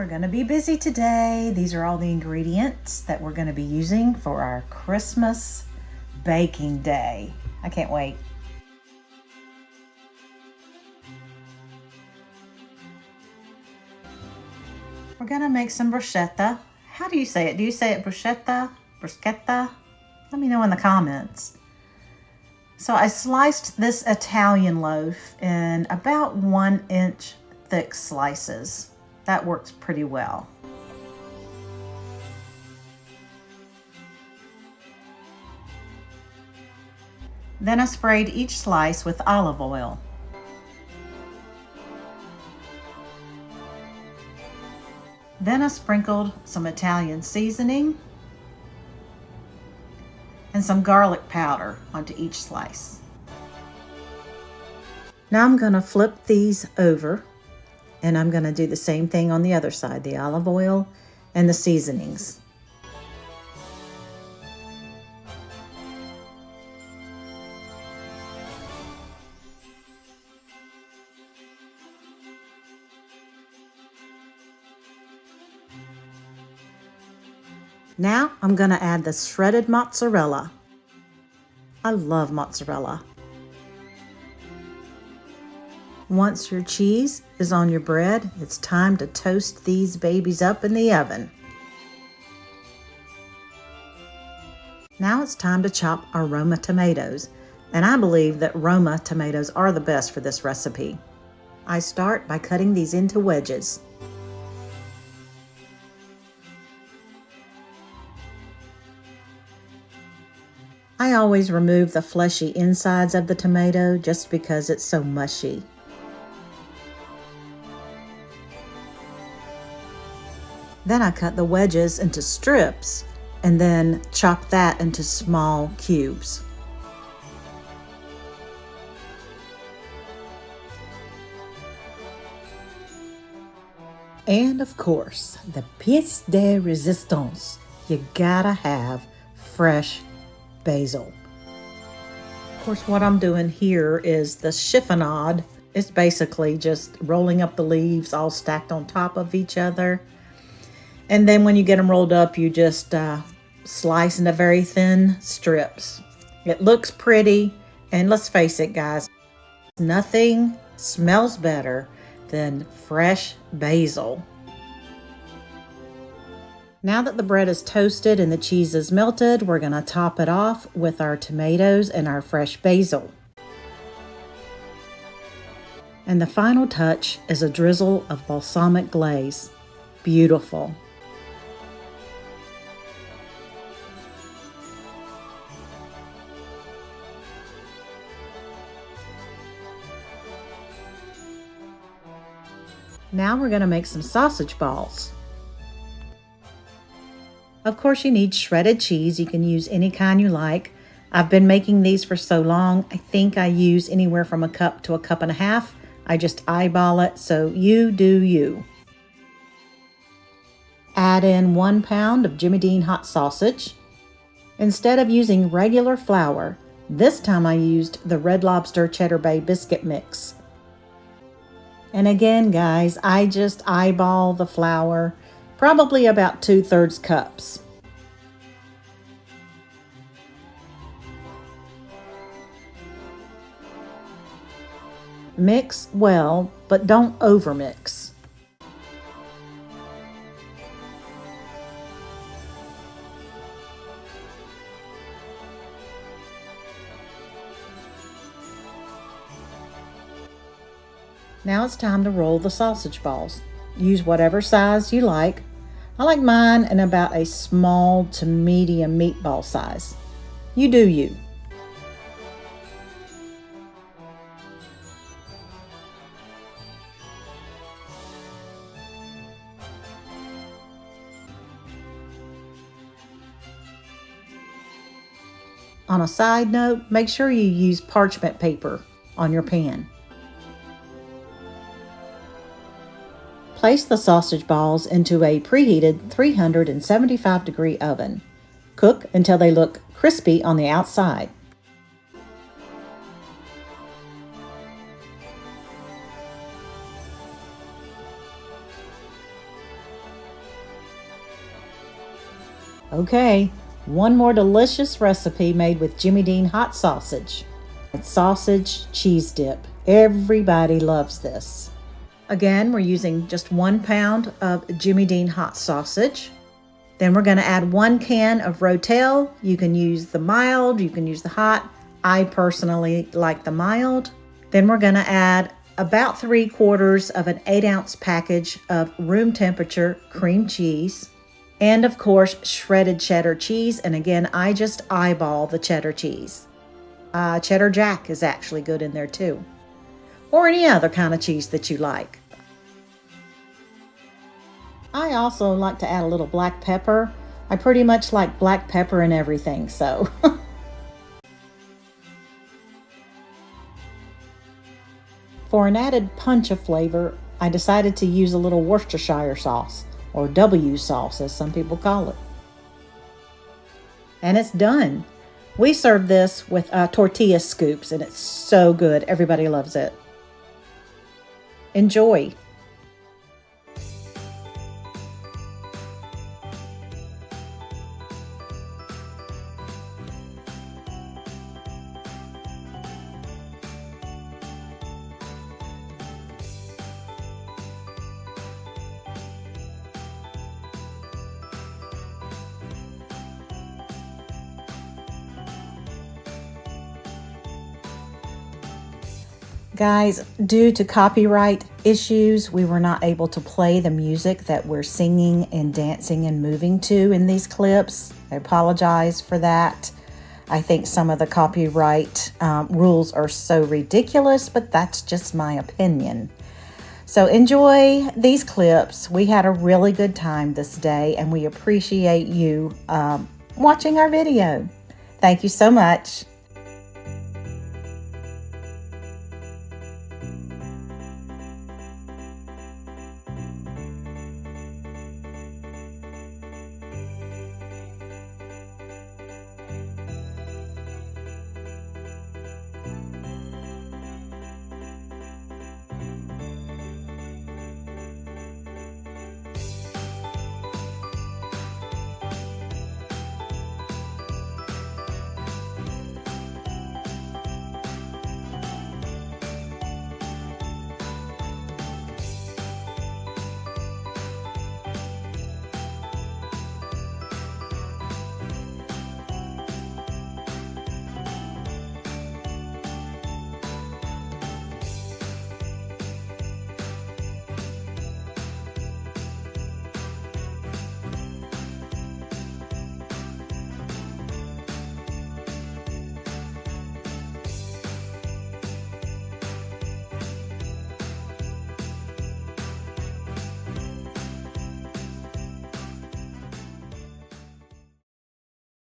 going to be busy today. These are all the ingredients that we're going to be using for our Christmas baking day. I can't wait. We're going to make some bruschetta. How do you say it? Do you say it bruschetta? Bruschetta? Let me know in the comments. So I sliced this Italian loaf in about 1 inch thick slices. That works pretty well. Then I sprayed each slice with olive oil. Then I sprinkled some Italian seasoning and some garlic powder onto each slice. Now I'm going to flip these over and I'm going to do the same thing on the other side, the olive oil and the seasonings. Now I'm going to add the shredded mozzarella. I love mozzarella. Once your cheese is on your bread, it's time to toast these babies up in the oven. Now it's time to chop our Roma tomatoes, and I believe that Roma tomatoes are the best for this recipe. I start by cutting these into wedges. I always remove the fleshy insides of the tomato just because it's so mushy. Then I cut the wedges into strips and then chop that into small cubes. And of course, the pièce de résistance. You gotta have fresh basil. Of course, what I'm doing here is the chiffonade. It's basically just rolling up the leaves all stacked on top of each other. And then when you get them rolled up, you just slice into very thin strips. It looks pretty, and let's face it, guys, nothing smells better than fresh basil. Now that the bread is toasted and the cheese is melted, we're going to top it off with our tomatoes and our fresh basil. And the final touch is a drizzle of balsamic glaze. Beautiful. Now we're going to make some sausage balls. Of course, you need shredded cheese. You can use any kind you like. I've been making these for so long, I think I use anywhere from a cup to a cup and a half. I just eyeball it, so you do you. Add in 1 pound of Jimmy Dean hot sausage. Instead of using regular flour, this time I used the Red Lobster Cheddar Bay biscuit mix. And again, guys, I just eyeball the flour, probably about 2/3 cups. Mix well, but don't overmix. Now it's time to roll the sausage balls. Use whatever size you like. I like mine in about a small to medium meatball size. You do you. On a side note, make sure you use parchment paper on your pan. Place the sausage balls into a preheated 375-degree oven. Cook until they look crispy on the outside. Okay, one more delicious recipe made with Jimmy Dean hot sausage. It's sausage cheese dip. Everybody loves this. Again, we're using just 1 pound of Jimmy Dean hot sausage. Then we're going to add 1 can of Rotel. You can use the mild, you can use the hot. I personally like the mild. Then we're going to add about 3/4 of an 8-ounce package of room temperature cream cheese. And of course, shredded cheddar cheese. And again, I just eyeball the cheddar cheese. Cheddar Jack is actually good in there too. Or any other kind of cheese that you like. I also like to add a little black pepper. I pretty much like black pepper in everything, so. For an added punch of flavor, I decided to use a little Worcestershire sauce, or W sauce as some people call it. And it's done. We serve this with tortilla scoops, and it's so good. Everybody loves it. Enjoy. Guys, due to copyright issues, we were not able to play the music that we're singing and dancing and moving to in these clips. I apologize for that. I think some of the copyright rules are so ridiculous, but that's just my opinion. So enjoy these clips. We had a really good time this day, and we appreciate you watching our video. Thank you so much.